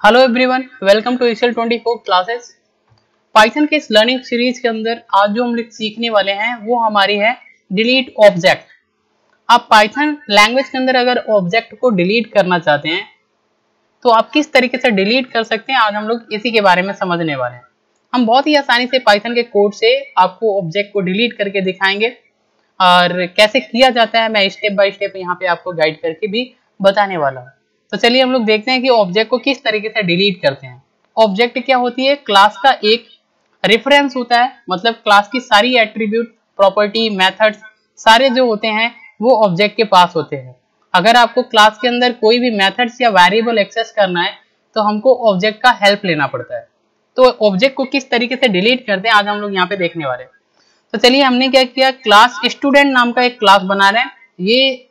Hello everyone, welcome to Excel 24 classes. Python के इस learning series के अंदर आज जो हम लोग सीखने वाले हैं वो हमारी है डिलीट ऑब्जेक्ट। आप पाइथन लैंग्वेज के अंदर अगर ऑब्जेक्ट को डिलीट करना चाहते हैं तो आप किस तरीके से डिलीट कर सकते हैं, आज हम लोग इसी के बारे में समझने वाले हैं। हम बहुत ही आसानी से पाइथन के कोड से आपको ऑब्जेक्ट को डिलीट करके दिखाएंगे और कैसे किया जाता है मैं स्टेप बाय स्टेप यहाँ पे आपको गाइड करके भी बताने वाला हूँ। तो चलिए हम लोग देखते हैं कि ऑब्जेक्ट को किस तरीके से डिलीट करते हैं। ऑब्जेक्ट क्या होती है? क्लास का एक रेफरेंस होता है, मतलब क्लास की सारी एट्रीब्यूट, प्रॉपर्टी, मेथड्स सारे जो होते हैं वो ऑब्जेक्ट के पास होते हैं। अगर आपको क्लास के अंदर कोई भी मेथड्स या वेरिएबल एक्सेस करना है तो हमको ऑब्जेक्ट का हेल्प लेना पड़ता है। तो ऑब्जेक्ट को किस तरीके से डिलीट करते हैं आज हम लोग यहाँ पे देखने वाले हैं। तो चलिए हमने क्या किया, क्लास स्टूडेंट नाम का एक क्लास बना रहे हैं। ये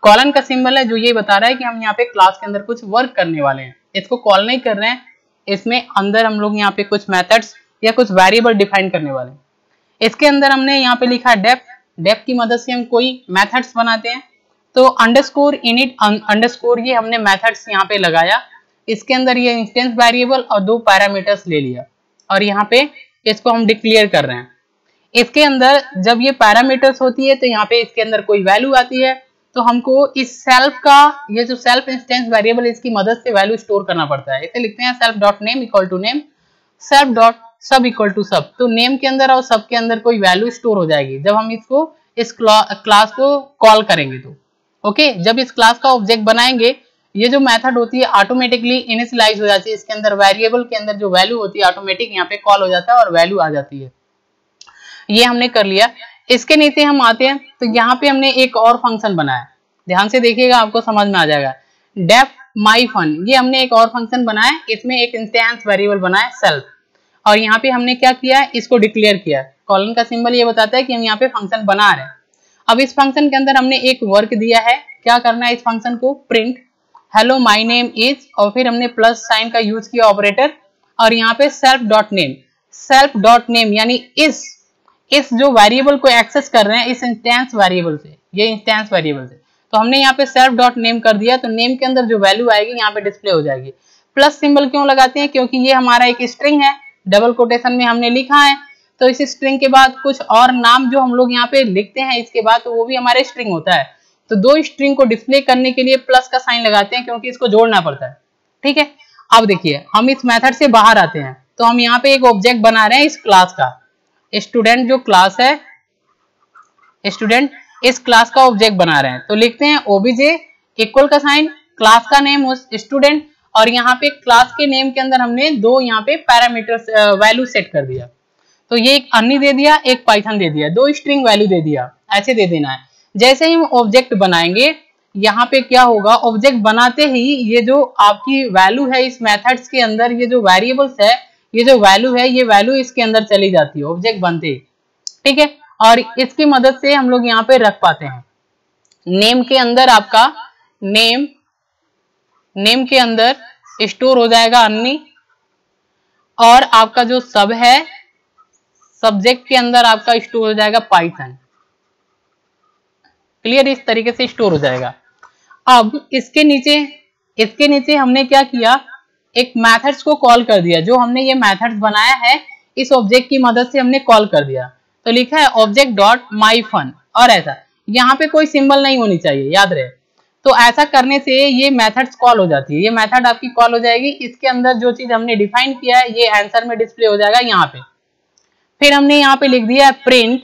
कॉलन का सिंबल है जो ये बता रहा है कि हम यहाँ पे क्लास के अंदर कुछ वर्क करने वाले हैं। इसको कॉल नहीं कर रहे हैं, इसमें अंदर हम लोग यहाँ पे कुछ मेथड्स या कुछ वेरिएबल डिफाइन करने वाले हैं। इसके अंदर हमने यहाँ पे लिखा डेफ। डेफ की मदद से हम कोई मेथड्स बनाते हैं। तो अंडरस्कोर इनिट अंडरस्कोर ये हमने मेथड्स यहाँ पे लगाया। इसके अंदर ये इंस्टेंस वेरिएबल और दो पैरामीटर्स ले लिया और यहाँ पे इसको हम डिक्लेयर कर रहे हैं। इसके अंदर जब ये पैरामीटर्स होती है तो यहाँ पे इसके अंदर कोई वैल्यू आती है तो हमको इस सेल्फ का, ये जो सेल्फ इंस्टेंस वेरिएबल इसकी मदद से वैल्यू स्टोर करना पड़ता है। इसे लिखते हैं self dot name equal to name, self dot sub equal to sub. तो नेम के अंदर और सब के अंदर कोई वैल्यू स्टोर हो जाएगी जब हम इसको इस क्लास को कॉल करेंगे। तो ओके, जब इस क्लास का ऑब्जेक्ट बनाएंगे ये जो मेथड होती है ऑटोमेटिकली इनिशियलाइज हो जाती है। इसके अंदर वेरिएबल के अंदर जो वैल्यू होती है ऑटोमेटिक यहाँ पे कॉल हो जाता है और वैल्यू आ जाती है। ये हमने कर लिया। इसके नीचे हम आते हैं तो यहाँ पे हमने एक और फंक्शन बनाया, ध्यान से देखिएगा आपको समझ में आ जाएगा। डेफ माई फन, ये हमने एक और फंक्शन बनाया। इसमें एक इंस्टेंस वेरिएबल बनाया सेल्फ और यहाँ पे हमने क्या किया, इसको डिक्लेयर किया। कॉलन का सिंबल ये बताता है कि हम यहाँ पे फंक्शन बना रहे हैं। अब इस फंक्शन के अंदर हमने एक वर्क दिया है, क्या करना है इस फंक्शन को, print hello my name is, और फिर हमने प्लस साइन का यूज किया ऑपरेटर और यहाँ पे self dot name. Self dot name यानी इस जो वेरिएबल को एक्सेस कर रहे हैं इस इंस्टेंस वेरिएबल से, ये इंस्टेंस वेरिएबल से, तो हमने यहाँ पे सेल्फ डॉट नेम कर दिया। तो नेम के अंदर जो वैल्यू आएगी यहाँ पे डिस्प्ले हो जाएगी। प्लस सिंबल क्यों लगाते हैं, क्योंकि ये हमारा एक स्ट्रिंग है, डबल कोटेशन में हमने लिखा है। तो इस स्ट्रिंग के बाद कुछ और नाम जो हम लोग यहाँ पे लिखते हैं इसके बाद, तो वो भी हमारे स्ट्रिंग होता है। तो दो स्ट्रिंग को डिस्प्ले करने के लिए प्लस का साइन लगाते हैं क्योंकि इसको जोड़ना पड़ता है। ठीक है, अब देखिए हम इस मेथड से बाहर आते हैं तो हम यहाँ पे एक ऑब्जेक्ट बना रहे हैं इस क्लास का। स्टूडेंट जो क्लास है, स्टूडेंट इस क्लास का ऑब्जेक्ट बना रहे हैं। तो लिखते हैं ओबीजे इक्वल का साइन, क्लास का नेम स्टूडेंट, और यहाँ पे क्लास के नेम के अंदर हमने दो यहाँ पे पैरामीटर्स वैल्यू सेट कर दिया। तो ये एक अन्नी दे दिया, एक पाइथन दे दिया, दो स्ट्रिंग वैल्यू दे दिया, ऐसे दे देना है। जैसे ही हम ऑब्जेक्ट बनाएंगे यहाँ पे क्या होगा, ऑब्जेक्ट बनाते ही ये जो आपकी वैल्यू है इस मेथड्स के अंदर, ये जो वेरिएबल्स है, ये जो वैल्यू है, ये वैल्यू इसके अंदर चली जाती है ऑब्जेक्ट बनते ही। ठीक है, और इसकी मदद से हम लोग यहाँ पे रख पाते हैं। नेम के अंदर आपका नेम के अंदर स्टोर हो जाएगा अन्नी, और आपका जो सब है सब्जेक्ट के अंदर आपका स्टोर हो जाएगा पाइथन। क्लियर, इस तरीके से स्टोर हो जाएगा। अब इसके नीचे हमने क्या किया, एक मेथड्स को कॉल कर दिया। जो हमने ये मेथड्स बनाया है इस ऑब्जेक्ट की मदद से हमने कॉल कर दिया। तो लिखा है ऑब्जेक्ट डॉट माई फन, और ऐसा यहाँ पे कोई सिंबल नहीं होनी चाहिए, याद रहे। तो ऐसा करने से ये मेथड्स कॉल हो जाती है, ये मेथड आपकी कॉल हो जाएगी। इसके अंदर जो चीज हमने डिफाइन किया है ये आंसर में डिस्प्ले हो जाएगा यहाँ पे। फिर हमने यहाँ पे लिख दिया है प्रिंट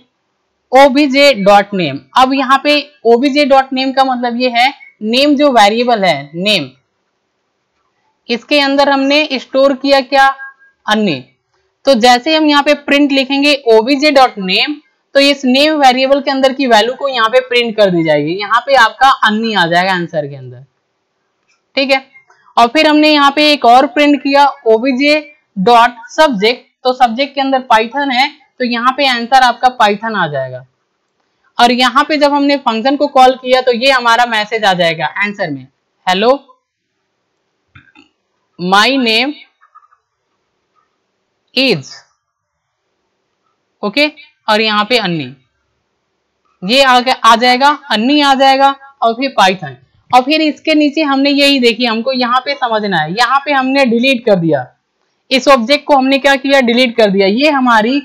ओबीजे डॉट नेम। अब यहाँ पे ओबीजे डॉट नेम का मतलब ये है नेम जो वेरिएबल है नेम, इसके अंदर हमने स्टोर किया क्या, अन्य। तो जैसे हम यहाँ पे प्रिंट लिखेंगे ओबीजे डॉट नेम तो इस नेम वेरिएबल के अंदर की वैल्यू को यहाँ पे प्रिंट कर दी जाएगी। यहाँ पे आपका अन्य आ जाएगा आंसर के अंदर। ठीक है, और फिर हमने यहाँ पे एक और प्रिंट किया ओबीजे डॉट सब्जेक्ट। तो सब्जेक्ट के अंदर पाइथन है तो यहाँ पे आंसर आपका पाइथन आ जाएगा। और यहाँ पे जब हमने फंक्शन को कॉल किया तो ये हमारा मैसेज आ जाएगा आंसर में, hello my name is, okay, और यहाँ पे अन्नी, ये आ जाएगा, अन्नी आ जाएगा, और फिर पाइथन। और फिर इसके नीचे हमने यही देखिए, हमको यहाँ पे समझना है, यहाँ पे हमने डिलीट कर दिया, इस ऑब्जेक्ट को हमने क्या किया, डिलीट कर दिया। ये हमारी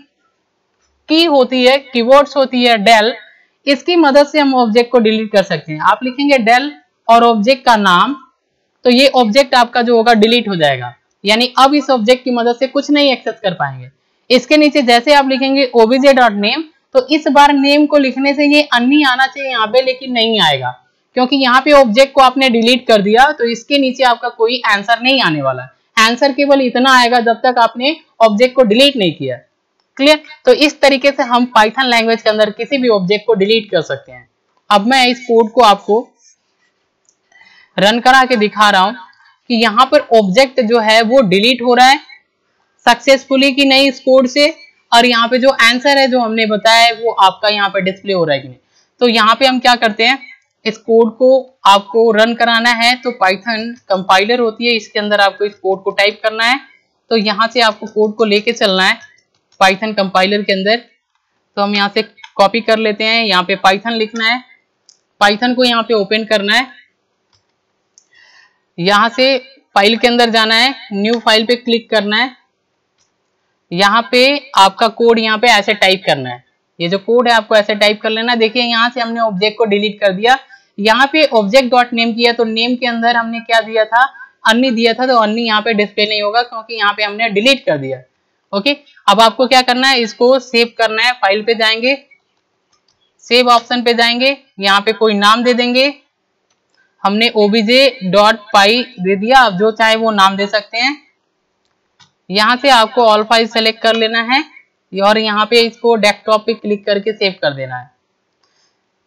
की होती है, कीवर्ड्स होती है डेल, इसकी मदद से हम ऑब्जेक्ट को डिलीट कर सकते हैं। आप लिखेंगे डेल और ऑब्जेक्ट का नाम, तो ये ऑब्जेक्ट आपका जो होगा डिलीट हो जाएगा, यानी अब इस ऑब्जेक्ट की मदद से कुछ नहीं एक्सेस कर पाएंगे। इसके नीचे जैसे आप लिखेंगे obj.name, तो इस बार नेम को लिखने से ये अन्नी आना चाहिए यहाँ पे, लेकिन नहीं आएगा क्योंकि यहाँ पे ऑब्जेक्ट को आपने डिलीट कर दिया, तो इसके नीचे आपका कोई आंसर नहीं आने वाला है। आंसर केवल इतना आएगा जब तक आपने ऑब्जेक्ट को डिलीट नहीं किया। क्लियर? तो इस तरीके से हम पाइथन लैंग्वेज के अंदर किसी भी ऑब्जेक्ट को डिलीट कर सकते हैं। अब मैं इस कोड को आपको रन करा के दिखा रहा हूं कि यहाँ पर ऑब्जेक्ट जो है वो डिलीट हो रहा है सक्सेसफुली कि नहीं इस कोड से, और यहाँ पे जो आंसर है जो हमने बताया है वो आपका यहाँ पे डिस्प्ले हो रहा है कि नहीं। तो यहाँ पे हम क्या करते हैं, इस कोड को आपको रन कराना है तो पाइथन कंपाइलर होती है, इसके अंदर आपको इस कोड को टाइप करना है। तो यहाँ से आपको कोड को लेके चलना है पाइथन कंपाइलर के अंदर। तो हम यहाँ से कॉपी कर लेते हैं, यहाँ पे पाइथन लिखना है, पाइथन को यहाँ पे ओपन करना है, यहाँ से फाइल के अंदर जाना है, न्यू फाइल पे क्लिक करना है, यहाँ पे आपका कोड यहाँ पे ऐसे टाइप करना है। ये जो कोड है आपको ऐसे टाइप कर लेना। देखिए यहाँ से हमने ऑब्जेक्ट को डिलीट कर दिया, यहाँ पे ऑब्जेक्ट डॉट नेम किया तो नेम के अंदर हमने क्या दिया था, अन्नी दिया था, तो अन्नी यहाँ पे डिस्प्ले नहीं होगा क्योंकि यहाँ पे हमने डिलीट कर दिया। ओके, अब आपको क्या करना है, इसको सेव करना है। फाइल पे जाएंगे, सेव ऑप्शन पे जाएंगे, यहाँ पे कोई नाम दे देंगे, हमने obj.py दे दिया, आप जो चाहे वो नाम दे सकते हैं। यहाँ से आपको ऑल फाइल सेलेक्ट कर लेना है और यहाँ पे इसको डेस्कटॉप पे क्लिक करके सेव कर देना है।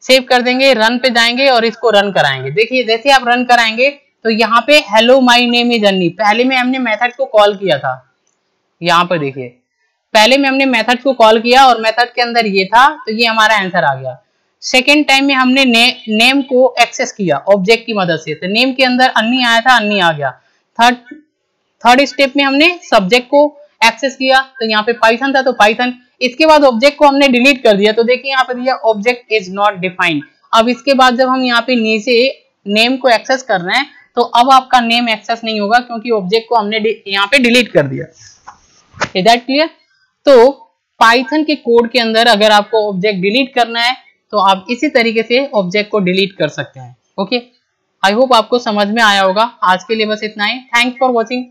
सेव कर देंगे, रन पे जाएंगे और इसको रन कराएंगे। देखिए जैसे आप रन कराएंगे तो यहाँ पे हेलो माय नेम इज अन्नी, पहले में हमने मेथड को कॉल किया था, यहाँ पर देखिए पहले में हमने मेथड को कॉल किया और मेथड के अंदर ये था, तो ये हमारा आंसर आ गया। सेकेंड टाइम में हमने नेम को एक्सेस किया ऑब्जेक्ट की मदद से, तो नेम के अंदर अन्नी आया था, अन्नी आ गया। थर्ड स्टेप में हमने सब्जेक्ट को एक्सेस किया, तो यहाँ पे पाइथन था तो पाइथन, इसके बाद ऑब्जेक्ट को हमने डिलीट कर दिया, तो देखिए यहाँ पे दिया ऑब्जेक्ट इज नॉट डिफाइंड। अब इसके बाद जब हम यहाँ पे नीचे नेम को एक्सेस कर रहे हैं तो अब आपका नेम एक्सेस नहीं होगा क्योंकि ऑब्जेक्ट को हमने यहाँ पे डिलीट कर दिया। Is that clear? तो पाइथन के कोड के अंदर अगर आपको ऑब्जेक्ट डिलीट करना है तो आप इसी तरीके से ऑब्जेक्ट को डिलीट कर सकते हैं। ओके, आई होप आपको समझ में आया होगा। आज के लिए बस इतना ही। Thanks for watching.